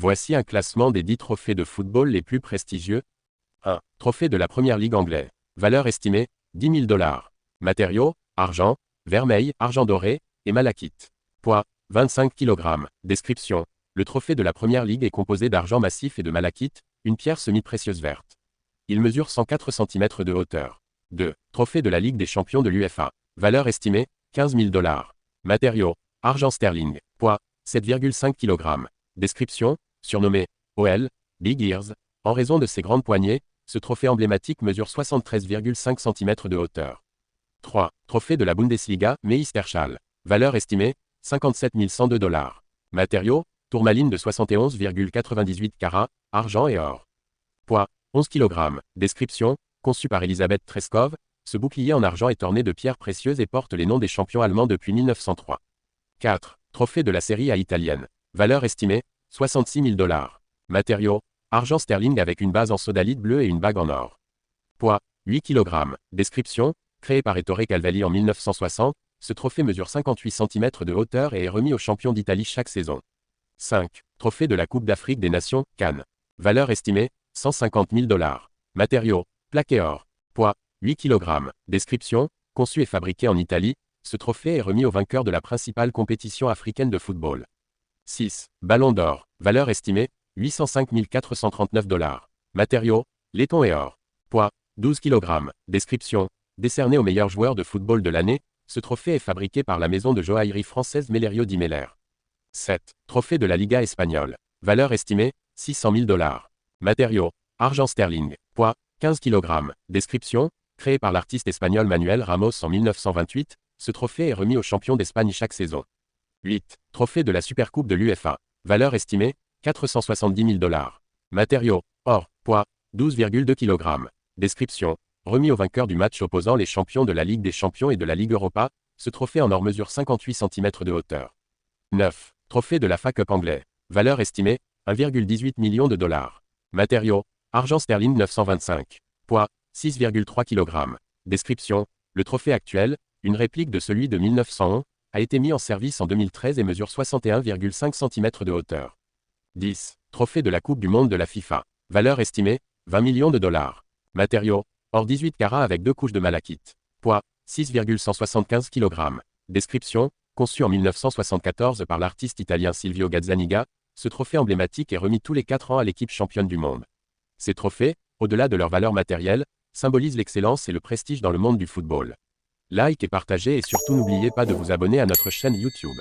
Voici un classement des 10 trophées de football les plus prestigieux. 1. Trophée de la Première Ligue anglaise. Valeur estimée, 10 000 $. Matériaux, argent, vermeil, argent doré, et malachite. Poids, 25 kg. Description. Le trophée de la Première Ligue est composé d'argent massif et de malachite, une pierre semi-précieuse verte. Il mesure 104 cm de hauteur. 2. Trophée de la Ligue des champions de l'UEFA. Valeur estimée, 15 000 $. Matériaux, argent sterling. Poids, 7,5 kg. Description, surnommé OL, Big Ears, en raison de ses grandes poignées, ce trophée emblématique mesure 73,5 cm de hauteur. 3. Trophée de la Bundesliga, Meisterschale. Valeur estimée, 57 102 $. Matériaux, tourmaline de 71,98 carats, argent et or. Poids, 11 kg. Description, conçu par Elisabeth Treskov, ce bouclier en argent est orné de pierres précieuses et porte les noms des champions allemands depuis 1903. 4. Trophée de la Serie A italienne. Valeur estimée, 66 000 $. Matériaux, argent sterling avec une base en sodalite bleue et une bague en or. Poids, 8 kg. Description, créé par Ettore Calvelli en 1960, ce trophée mesure 58 cm de hauteur et est remis aux champions d'Italie chaque saison. 5. Trophée de la Coupe d'Afrique des Nations, Cannes. Valeur estimée, 150 000 $. Matériaux, plaqué or. Poids, 8 kg. Description, conçu et fabriqué en Italie, ce trophée est remis au vainqueur de la principale compétition africaine de football. 6. Ballon d'or. Valeur estimée, 805 439 $. Matériaux, laiton et or. Poids, 12 kg. Description, décerné au meilleur joueur de football de l'année, ce trophée est fabriqué par la maison de joaillerie française Mellerio di Meller. 7. Trophée de la Liga espagnole. Valeur estimée, 600 000 $. Matériaux, argent sterling. Poids, 15 kg. Description, créé par l'artiste espagnol Manuel Ramos en 1928, ce trophée est remis aux champions d'Espagne chaque saison. 8. Trophée de la Supercoupe de l'UEFA. Valeur estimée, 470 000 $. Matériaux, or, poids, 12,2 kg. Description, remis au vainqueur du match opposant les champions de la Ligue des champions et de la Ligue Europa, ce trophée en or mesure 58 cm de hauteur. 9. Trophée de la FA Cup anglais. Valeur estimée, 1,18 million de $. Matériaux, argent sterling 925. Poids, 6,3 kg. Description, le trophée actuel, une réplique de celui de 1901, a été mis en service en 2013 et mesure 61,5 cm de hauteur. 10. Trophée de la Coupe du Monde de la FIFA. Valeur estimée, 20 millions de $. Matériaux, or 18 carats avec 2 couches de malachite. Poids, 6,175 kg. Description, conçu en 1974 par l'artiste italien Silvio Gazzaniga, ce trophée emblématique est remis tous les 4 ans à l'équipe championne du monde. Ces trophées, au-delà de leur valeur matérielle, symbolisent l'excellence et le prestige dans le monde du football. Like et partagez et surtout n'oubliez pas de vous abonner à notre chaîne YouTube.